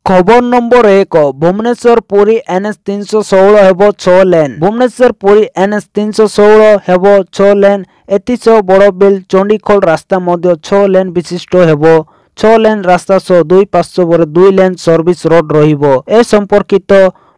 खबर number 1 Bhubaneswar Puri NH 316 हेबो 6 लेन। Bhubaneswar Puri NH 316 हेबो 6 लेन। एतिसह बड़ बिल चंडीखोल रास्ता मध्य 6 लेन विशिष्ट हेबो। 6 लेन रास्ता सह 2 पार्श्व पर 2 लेन सर्विस रोड रहिबो। ए संपर्कित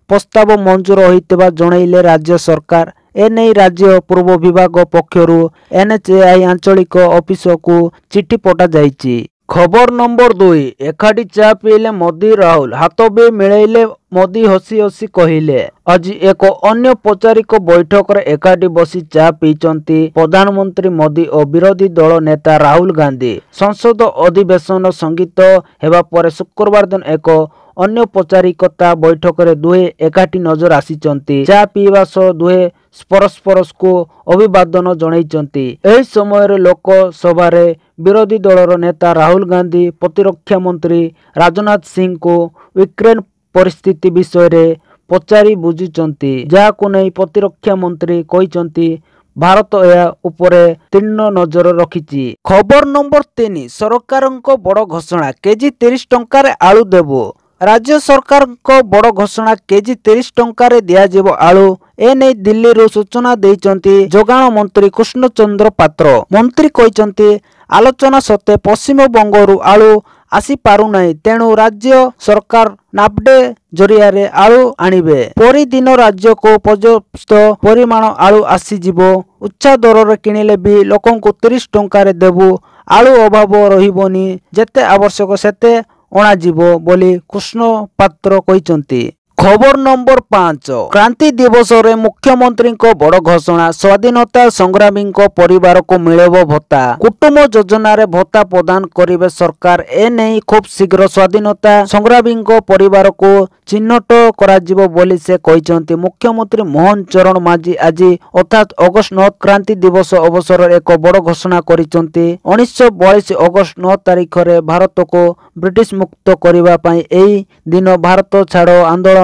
प्रस्ताव मंजूर होइतबा जणाइले राज्य सरकार। एने राज्य पूर्व विभाग पक्षरु एनएचएआई आंचलिक ऑफिस को चिट्ठी पठा जाइछि। खबर नंबर 2 एकाठी चा पीले मोदी राहुल हाथ भी मिलैले। मोदी हसी हसी कहिले आज एक अन्य पचारिक बैठक रे एकाठी बसी चा पीचंती प्रधानमंत्री मोदी और विरोधी दल नेता राहुल गांधी। संसद अधिवेशन संगीत हेबा पर शुक्रवार दिन एक अन्य पचारिकता बैठक रे दुहे एकाठी नजर आसीचंती। चा पीवा सह दुहे परस्पर को अभिवादन जणाइचंती। एही समय रे लोक सभा रे विरोधी दलर नेता राहुल गांधी प्रतिरक्षा मंत्री राजनाथ सिंह को यूक्रेन परिस्थिति विषय रे पचारि बुझुचंती। जाहाकु नै प्रतिरक्षा मंत्री कहिचंती भारत या उपरे तीर्ण नजर रखिछि। खबर नंबर 3 सरकारक बड़ घोषणा केजी 30 टंका रे आलू देबो। राज्य सरकार को बड़ घोषणा केजी 30 टंका रे दिया जेबो आलू। एने दिल्ली रो सूचना देइचंती जोगाण मंत्री कृष्ण चंद्र पात्र। मंत्री कहिचंती आलोचना सत्ते पश्चिम बंगरु आलू आसी पारु नाही, तेणु राज्य सरकार नाफडे जरिया रे आलू आनिबे। परिदिन राज्य को पर्याप्त परिमाण आलू आसी जिवो। उच्चा दर रे किनिले भी लोकन को 30 टंका रे देबु। आलू अभाव रहिबोनी, जेते आवश्यक सेते अणा जीवो बोली कृष्ण पात्र कहिचंती। खबर नंबर 5 क्रांति दिवस रे मुख्यमंत्री को बड़ घोषणा स्वाधीनता संग्रामी परिवार को मिलेबो भत्ता। कुटुंब योजना रे भत्ता प्रदान करिवे सरकार। ए नहीं खूब शीघ्र स्वाधीनता संग्रामी परिवार को चिन्हट करा जिवो बोली से कहिसंती। मुख्यमंत्री मोहन चरण मांझी आज अर्थात अगस्त 9 क्रांति दिवस अवसर एक बड़ घोषणा करिसंती। 1942 अगस्त 9 तारिख रे भारत को ब्रिटिश मुक्त करिवा पई एही दिन भारत छाड़ो आंदोलन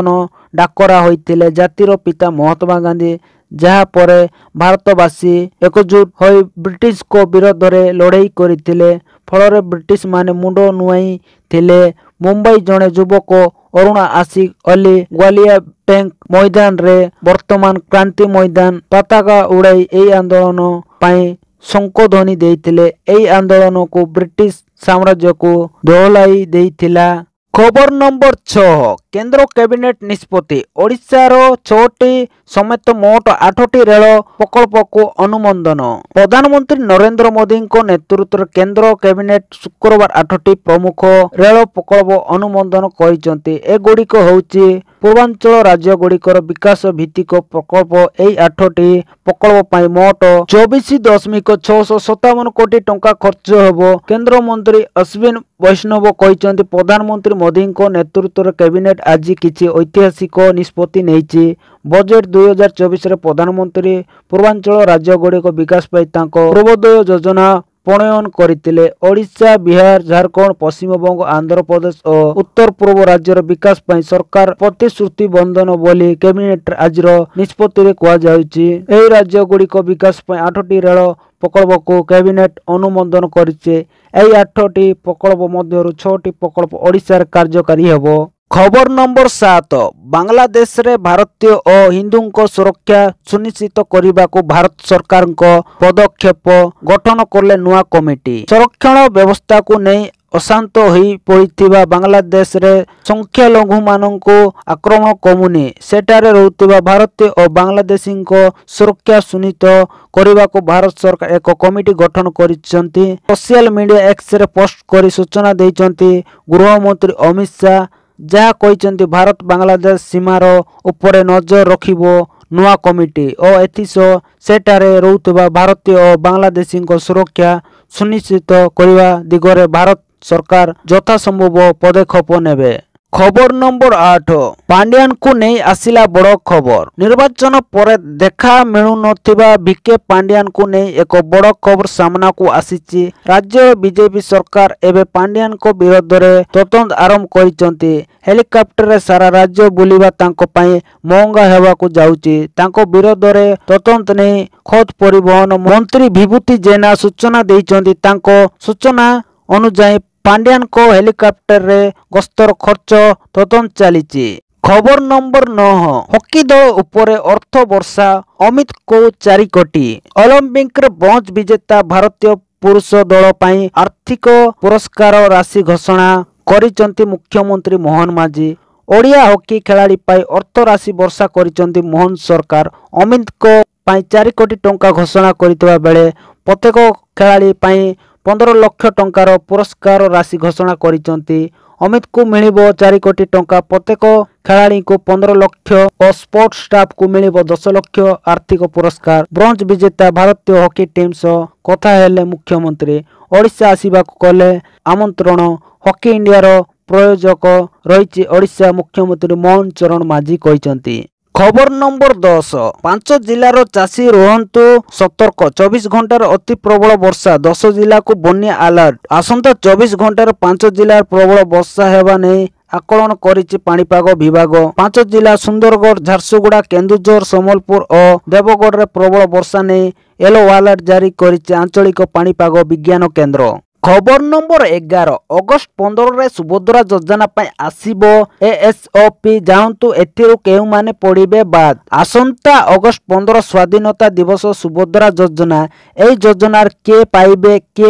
डाकरा होइतिले जातिर पिता महात्मा गांधी। जहा परे भारतवासी एकजुट होई ब्रिटिश को विरोध रे लड़ाई करितिले। फल ब्रिटिश माने मुंड नुआई थिले। मुंबई जने युवक अरुणा आशिक अली ग्वालियर टैंक मैदान रे वर्तमान क्रांति मैदान पताका उड़ाई एई आंदोलन पाई संकोधनी देइतिले। एई आंदोलन को ब्रिटिश साम्राज्य को दोहलाई देइतिला। खबर नंबर 6 केंद्र कैबिनेट निष्पत्ति ओडिशार 6टी समेत मोट 8टी रेल प्रकल्प को अनुमोदन। प्रधानमंत्री नरेंद्र मोदी नेतृत्व केंद्र कैबिनेट शुक्रवार 8टी प्रमुख रेल प्रकल्प अनुमोदन करिसंती। एगुड़िक होउची पूर्वांचल राज्य गुड़िकर विकास भित्तिक प्रकल्प। एई 8टी प्रकल्प पाई मोट 24.657 कोटी टंका खर्च हेबो। केंद्र मंत्री अश्विन वैष्णव कहिसंती प्रधानमंत्री मोदी नेतृत्व कैबिनेट आज किछि ऐतिहासिक निष्पत्ति नेइछि। बजेट 2024 रे प्रधानमंत्री पूर्वांचल राज्य गुड़िक विकास पाई तांको पूर्वोदय योजना प्रणयन करथिले। ओडिशा बिहार झारखंड पश्चिम बंग आंध्र प्रदेश और उत्तर पूर्व राज्यर विकास पाई सरकार प्रतिश्रुति बंधन बोली कैबिनेट आज निष्पत्ति रे कुआ जाउछि। एही राज्य गुड़िक विकास पाई 8टी रेल प्रकल्प को कैबिनेट अनुमोदन करिছে। एही 8टी प्रकल्प मध्यरु 6टी प्रकल्प ओडिशा कार्यकारी हेबो। खबर नंबर 7 बांग्लादेश रे भारतीय और हिंदू को सुरक्षा सुनिश्चित करने को भारत सरकार को पदक्षेप गठन करले नुआ कमिटी। संरक्षण व्यवस्था को नहीं अशांत होई पड़िथिबा बांग्लादेश रे संख्यालघु माननको आक्रमण कमुनी सेटारे रहउथिबा भारतीय और बांग्लादेशी को सुरक्षा सुनिश्चित करने को भारत सरकार एक कमिटी गठन करिसंती। सोशल मीडिया एक्स रे पोस्ट करी सूचना देइचंती गृह मंत्री अमित शाह। जहा कहिसंती भारत बांग्लादेश सीमार उपरे नजर रखिबो नुआ कमिटी और एथिसो सेटारे रहउथिबा भारतीय और बांग्लादेशी को सुरक्षा सुनिश्चित करने दिगरे भारत सरकार यथासंभव पदक्षेप नेबे। खबर नंबर 8 पांड्यान को नहीं आसिला बड़ खबर। निर्वाचन पर देखा मिलु नथिबा बीके पांड्यान को नहीं एक बड़ खबर सामना को आसीची। राज्य बीजेपी सरकार एबे पांड्यान को विरोध रे तदंत आरंभ करिसंती। हेलिकॉप्टर रे सारा राज्य बुलिबा तांको पई महंगा हेबा को जाउची। तांको विरोध रे तदंत नहीं खोद परिवहन मंत्री विभूति जेना सूचना देइचंती। तांको सूचना अनुसार पांड्यान को हेलिकॉप्टर रे गस्तर खर्च तदंत चली। खबर नंबर 9 हॉकी दल उपरे अर्थ वर्षा अमित को 4 कोटी। ओलंपिक रे ब्रोंज विजेता भारतीय पुरुष दल पाई आर्थिक पुरस्कार राशि घोषणा करिसंती मुख्यमंत्री मोहन माझी। ओडिया हॉकी खिलाड़ी पाई अर्थ राशि वर्षा करिसंती मोहन सरकार। अमित को पाई 4 कोटी टंका घोषणा करितबा बेले प्रत्येक खिलाड़ी पाई 15 लाख टंकार पुरस्कार राशि घोषणा करिसंती। अमित को मिलिबो 4 कोटी टंका, प्रत्येक खिलाड़ी को 15 लाख और स्पोर्ट्स स्टाफ को मिलिबो 10 लाख आर्थिक पुरस्कार। ब्रोंज विजेता भारतीय हॉकी टीम सह कथा हेले मुख्यमंत्री। ओडिशा आसीबाकु कले आमंत्रण। हॉकी इंडिया रो प्रयोजक रही ओडिशा मुख्यमंत्री मोहन चरण माझी कहिसंती। खबर नंबर 10 5 जिलार चाषी रुहंतु सतर्क। 24 घंटार अति प्रबल वर्षा 10 जिला को बन्या अलर्ट। आसंता 24 घंटार 5 जिलार प्रबल वर्षा हेबा नै आकलन करिछि पाणीपाग विभाग। 5 जिला सुंदरगढ़, झारसुगुड़ा, केन्दुझर, सम्बलपुर और देवगढ़ रे प्रबल वर्षा नै येलो अलर्ट जारी करिछि आंचलिक पाणीपाग विज्ञान केंद्र। खबर नंबर 11 अगस्ट 15 रे सुभद्रा योजना पाई आसीबो एएसओपी जानतु एथिरु केउ माने पड़िबे बाद। आसंता अगस्ट 15 स्वाधीनता दिवस सुभद्रा योजना। एई योजनार के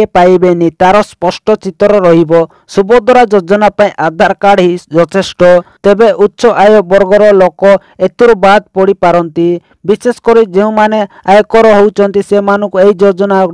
पाइबे नि तार स्पष्ट चित्र रहिबो। सुभद्रा योजना पाई आधार कार्ड ही यथेष्ट। तेबे उच्च आय वर्गर लोक एथिरु बाद पड़ी पारंती। विशेष करी जेउ माने आयकर होउचंती से मानुक एई योजना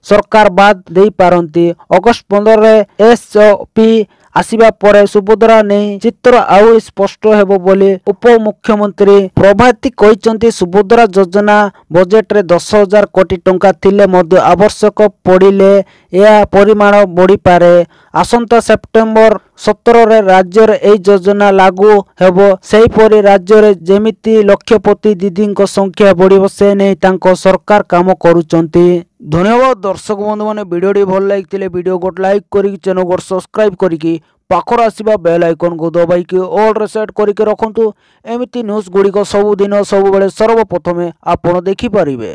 सरकार बाद दे पारंती। अगस्ट 15 रे एसओपी आसीबा परे सुभद्रा नहीं चित्र आउ स्पष्ट हेबो बोली उप मुख्यमंत्री प्रभाती कहिसंती। सुभद्रा योजना बजेट रे 10,000 कोटी टंका थिले मध्य आवश्यक पड़िले या परिमाण बढ़ी पारे। आसंता सेप्टेम्बर 17 रे राज्य रे एई योजना लागू हेबो। सेही परि राज्य रे जेमिति लक्षपति दीदी संख्या बढ़िबो से नहीं तांको सरकार काम करूचंती। धन्यवाद दर्शक बंधु माने वीडियोटी भल लागिथिले वीडियो को लाइक करिक चैनल को सब्सक्राइब करिकी पाखर आसीबा बेल आइकन को दबाइकी ऑल रे सेट करिके रखंतु। एमिति न्यूज गुडी को सब दिन सब बेले सर्वप्रथमे आपण देखि परिबे।